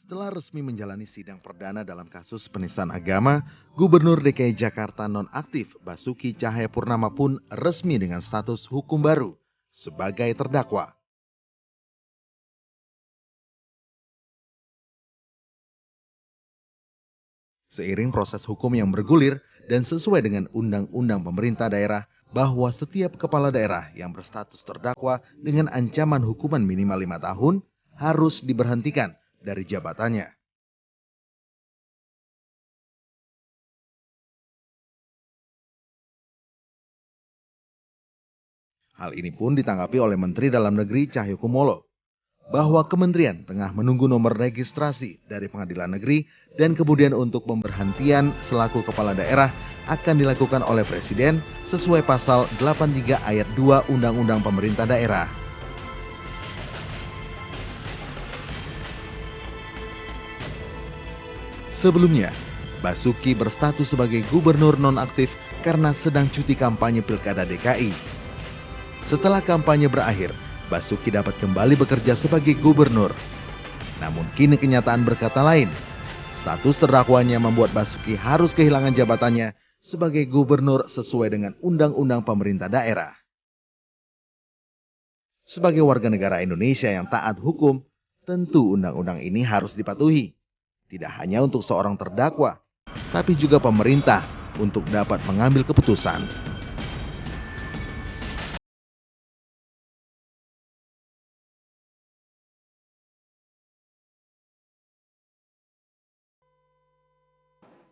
Setelah resmi menjalani sidang perdana dalam kasus penistaan agama, Gubernur DKI Jakarta nonaktif Basuki Cahayapurnama pun resmi dengan status hukum baru sebagai terdakwa. Seiring proses hukum yang bergulir dan sesuai dengan undang-undang pemerintah daerah bahwa setiap kepala daerah yang berstatus terdakwa dengan ancaman hukuman minimal 5 tahun harus diberhentikan dari jabatannya. Hal ini pun ditanggapi oleh Menteri Dalam Negeri Cahyokumolo bahwa kementerian tengah menunggu nomor registrasi dari pengadilan negeri dan kemudian untuk pemberhentian selaku kepala daerah akan dilakukan oleh Presiden sesuai pasal 83 ayat 2 Undang-Undang Pemerintah Daerah. Sebelumnya, Basuki berstatus sebagai gubernur nonaktif karena sedang cuti kampanye Pilkada DKI. Setelah kampanye berakhir, Basuki dapat kembali bekerja sebagai gubernur. Namun kini kenyataan berkata lain. Status terdakwanya membuat Basuki harus kehilangan jabatannya sebagai gubernur sesuai dengan undang-undang pemerintah daerah. Sebagai warga negara Indonesia yang taat hukum, tentu undang-undang ini harus dipatuhi. Tidak hanya untuk seorang terdakwa, tapi juga pemerintah untuk dapat mengambil keputusan.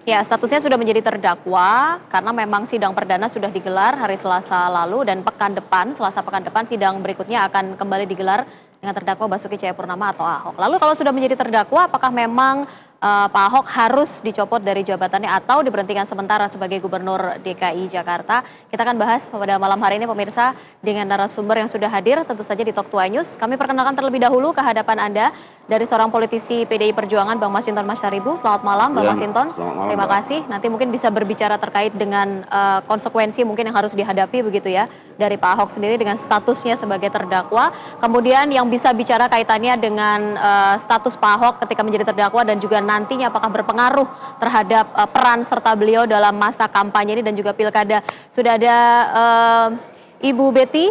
Ya, statusnya sudah menjadi terdakwa karena memang sidang perdana sudah digelar hari Selasa lalu dan Selasa pekan depan sidang berikutnya akan kembali digelar dengan terdakwa Basuki Cahayapurnama atau Ahok. Lalu kalau sudah menjadi terdakwa, apakah memang Pak Ahok harus dicopot dari jabatannya atau diberhentikan sementara sebagai Gubernur DKI Jakarta? Kita akan bahas pada malam hari ini pemirsa dengan narasumber yang sudah hadir tentu saja di Talk 2 News. Kami perkenalkan terlebih dahulu ke hadapan Anda dari seorang politisi PDI Perjuangan, Bang Masinton Masyaribu. Selamat malam, Bang Masinton. Terima kasih. Nanti mungkin bisa berbicara terkait dengan konsekuensi mungkin yang harus dihadapi begitu ya dari Pak Ahok sendiri dengan statusnya sebagai terdakwa. Kemudian yang bisa bicara kaitannya dengan status Pak Ahok ketika menjadi terdakwa dan juga nantinya apakah berpengaruh terhadap peran serta beliau dalam masa kampanye ini dan juga pilkada. Sudah ada Ibu Betty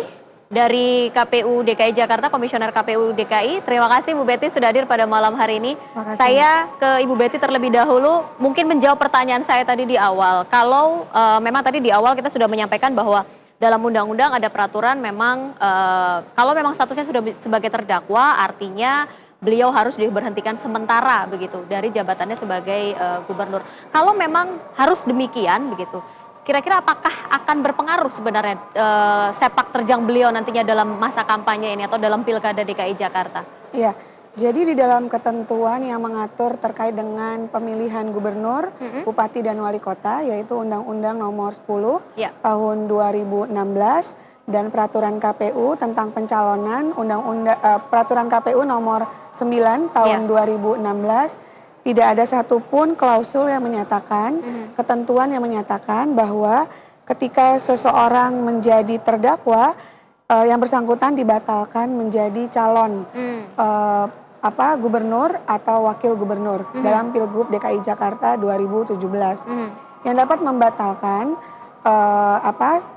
dari KPU DKI Jakarta, Komisioner KPU DKI. Terima kasih Bu Betty sudah hadir pada malam hari ini. Saya ke Ibu Betty terlebih dahulu, mungkin menjawab pertanyaan saya tadi di awal. Kalau memang tadi di awal kita sudah menyampaikan bahwa dalam undang-undang ada peraturan memang kalau memang statusnya sudah sebagai terdakwa artinya beliau harus diberhentikan sementara begitu dari jabatannya sebagai gubernur. Kalau memang harus demikian begitu, kira-kira apakah akan berpengaruh sebenarnya sepak terjang beliau nantinya dalam masa kampanye ini atau dalam pilkada DKI Jakarta? Iya, jadi di dalam ketentuan yang mengatur terkait dengan pemilihan gubernur, bupati dan wali kota, yaitu Undang-Undang Nomor 10 Tahun 2016 dan Peraturan KPU tentang pencalonan, Peraturan KPU Nomor 9 Tahun 2016. Tidak ada satupun klausul yang menyatakan, ketentuan yang menyatakan bahwa ketika seseorang menjadi terdakwa, yang bersangkutan dibatalkan menjadi calon gubernur atau wakil gubernur dalam Pilgub DKI Jakarta 2017. Yang dapat membatalkan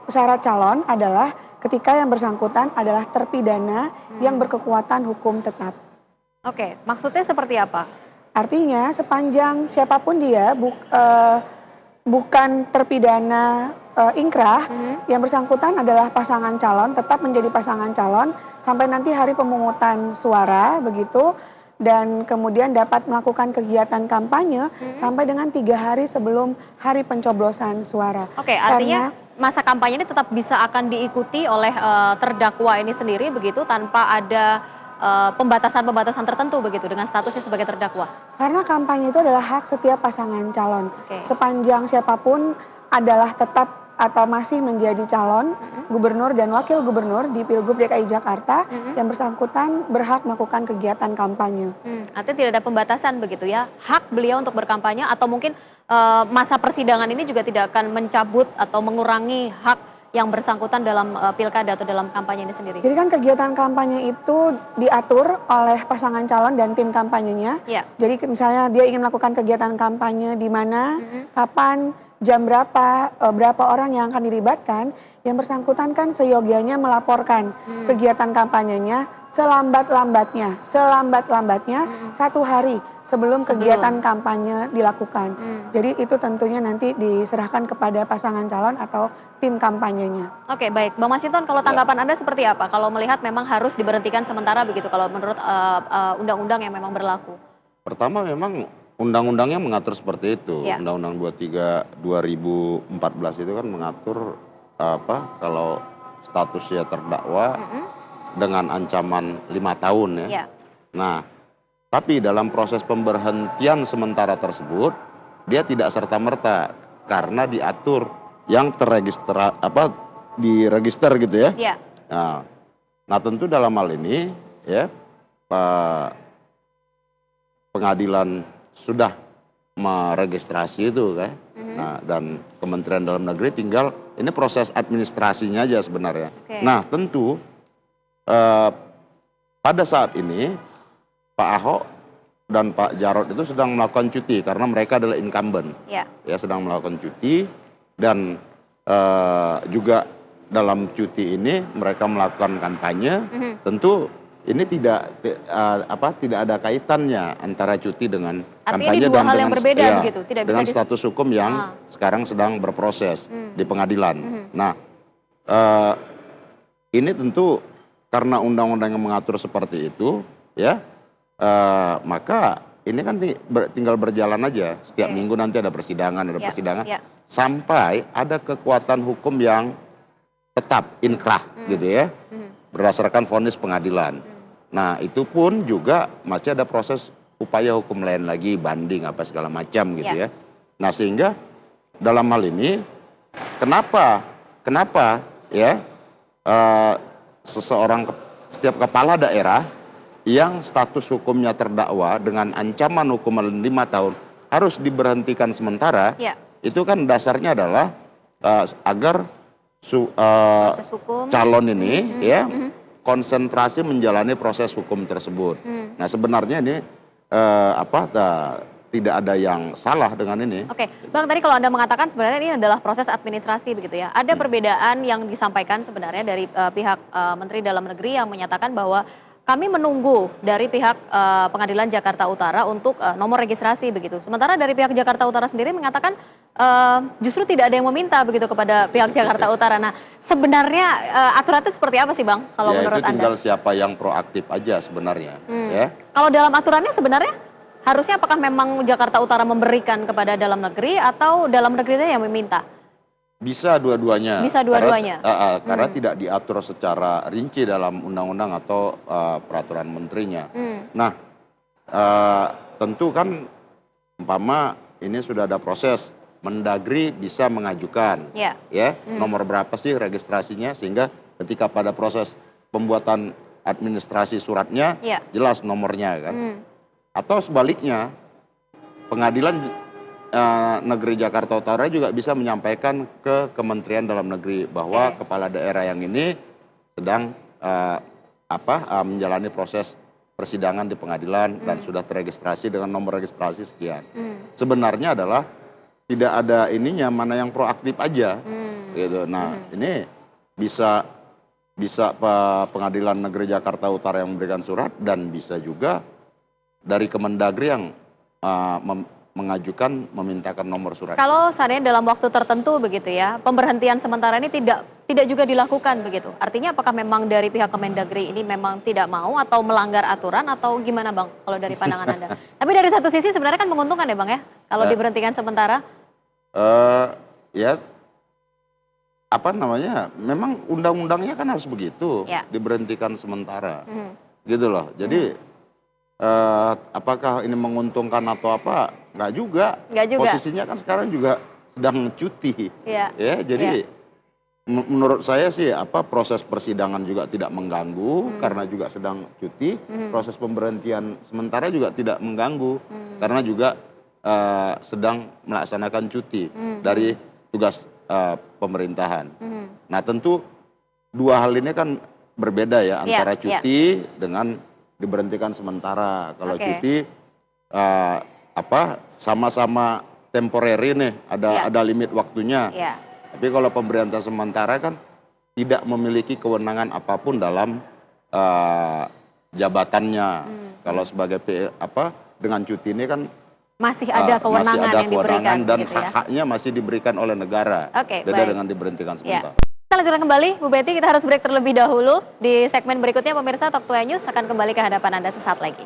syarat calon adalah ketika yang bersangkutan adalah terpidana yang berkekuatan hukum tetap. Oke, maksudnya seperti apa? Artinya sepanjang siapapun dia bukan terpidana ingkrah, yang bersangkutan adalah pasangan calon, tetap menjadi pasangan calon sampai nanti hari pemungutan suara begitu, dan kemudian dapat melakukan kegiatan kampanye sampai dengan 3 hari sebelum hari pencoblosan suara. Oke, artinya masa kampanye ini tetap bisa akan diikuti oleh terdakwa ini sendiri begitu tanpa ada pembatasan-pembatasan tertentu begitu dengan statusnya sebagai terdakwa? Karena kampanye itu adalah hak setiap pasangan calon. Sepanjang siapapun adalah tetap atau masih menjadi calon gubernur dan wakil gubernur di Pilgub DKI Jakarta, yang bersangkutan berhak melakukan kegiatan kampanye. Artinya tidak ada pembatasan begitu ya, hak beliau untuk berkampanye atau mungkin masa persidangan ini juga tidak akan mencabut atau mengurangi hak yang bersangkutan dalam pilkada atau dalam kampanye ini sendiri? Jadi kan kegiatan kampanye itu diatur oleh pasangan calon dan tim kampanyenya. Ya. Jadi misalnya dia ingin melakukan kegiatan kampanye di mana, kapan, jam berapa, berapa orang yang akan dilibatkan, yang bersangkutan kan seyogianya melaporkan kegiatan kampanyenya selambat-lambatnya 1 hari sebelum kegiatan kampanye dilakukan. Jadi itu tentunya nanti diserahkan kepada pasangan calon atau tim kampanyenya. Oke, baik. Bang Masinton, kalau tanggapan Anda seperti apa? Kalau melihat memang harus diberhentikan sementara begitu kalau menurut undang-undang yang memang berlaku? Pertama memang undang-undangnya mengatur seperti itu. Ya. Undang-undang 23 2014 itu kan mengatur kalau statusnya terdakwa dengan ancaman 5 tahun ya. Ya. Nah, tapi dalam proses pemberhentian sementara tersebut dia tidak serta-merta karena diatur yang diregister gitu ya. Ya. Nah, tentu dalam hal ini ya pengadilan sudah meregistrasi itu kan. Nah, dan Kementerian Dalam Negeri tinggal ini proses administrasinya aja sebenarnya. Oke. Nah, tentu pada saat ini Pak Ahok dan Pak Jarod itu sedang melakukan cuti karena mereka adalah incumbent. Ya. Ya, sedang melakukan cuti dan juga dalam cuti ini mereka melakukan kampanye. Tentu ini tidak ada kaitannya antara cuti dengan Artinya kampanye ini dua hal yang berbeda begitu, tidak bisa dengan status hukum yang sekarang sedang berproses di pengadilan. Nah, ini tentu karena undang-undang yang mengatur seperti itu, ya, maka ini kan tinggal berjalan aja. Setiap minggu nanti ada persidangan, sampai ada kekuatan hukum yang tetap inkrah, gitu ya, berdasarkan vonis pengadilan. Nah, itu pun juga masih ada proses upaya hukum lain lagi, banding apa segala macam gitu ya. Nah, sehingga dalam hal ini kenapa ya setiap kepala daerah yang status hukumnya terdakwa dengan ancaman hukuman 5 tahun harus diberhentikan sementara. Itu kan dasarnya adalah agar calon ini ya konsentrasi menjalani proses hukum tersebut. Nah, sebenarnya ini tidak ada yang salah dengan ini. Oke, Bang, tadi kalau Anda mengatakan sebenarnya ini adalah proses administrasi begitu ya. Ada perbedaan yang disampaikan sebenarnya dari pihak Menteri Dalam Negeri yang menyatakan bahwa kami menunggu dari pihak Pengadilan Jakarta Utara untuk nomor registrasi begitu. Sementara dari pihak Jakarta Utara sendiri mengatakan justru tidak ada yang meminta begitu kepada pihak Jakarta Utara. Nah, sebenarnya aturannya seperti apa sih, Bang, kalau menurut Anda? Itu tinggal siapa yang proaktif aja sebenarnya. Ya. Kalau dalam aturannya sebenarnya harusnya apakah memang Jakarta Utara memberikan kepada Dalam Negeri atau Dalam Negeri yang meminta? Bisa dua-duanya. Bisa dua-duanya. Karena tidak diatur secara rinci dalam undang-undang atau peraturan menterinya. Nah, tentu kan umpama ini sudah ada proses, Mendagri bisa mengajukan ya nomor berapa sih registrasinya, sehingga ketika pada proses pembuatan administrasi suratnya jelas nomornya kan. Atau sebaliknya, Pengadilan Negeri Jakarta Utara juga bisa menyampaikan ke Kementerian Dalam Negeri bahwa kepala daerah yang ini sedang menjalani proses persidangan di pengadilan dan sudah terregistrasi dengan nomor registrasi sekian. Sebenarnya adalah tidak ada ininya, mana yang proaktif aja gitu. Nah, ini bisa Pengadilan Negeri Jakarta Utara yang memberikan surat, dan bisa juga dari Kemendagri yang mengajukan memintakan nomor surat. Kalau seandainya dalam waktu tertentu begitu ya, pemberhentian sementara ini tidak juga dilakukan begitu. Artinya apakah memang dari pihak Kemendagri ini memang tidak mau atau melanggar aturan atau gimana, Bang, kalau dari pandangan Anda? Tapi dari satu sisi sebenarnya kan menguntungkan ya, Bang, ya, kalau diberhentikan sementara. Ya, memang undang-undangnya kan harus begitu, diberhentikan sementara, gitu loh. Jadi apakah ini menguntungkan atau apa? Nggak juga. Posisinya kan sekarang juga sedang cuti. Jadi menurut saya sih proses persidangan juga tidak mengganggu karena juga sedang cuti. Proses pemberhentian sementara juga tidak mengganggu karena juga sedang melaksanakan cuti dari tugas pemerintahan. Nah tentu dua hal ini kan berbeda ya antara cuti dengan diberhentikan sementara. Kalau cuti sama-sama temporary nih, ada limit waktunya. Tapi kalau pemberhentian sementara kan tidak memiliki kewenangan apapun dalam jabatannya. Kalau sebagai dengan cuti ini kan masih ada kewenangan yang diberikan dan gitu ya. hak-haknya masih diberikan oleh negara. Beda dengan diberhentikan sementara. Kita lanjutkan kembali, Bu Betty, kita harus break terlebih dahulu. Di segmen berikutnya pemirsa Talk to News akan kembali ke hadapan Anda sesaat lagi.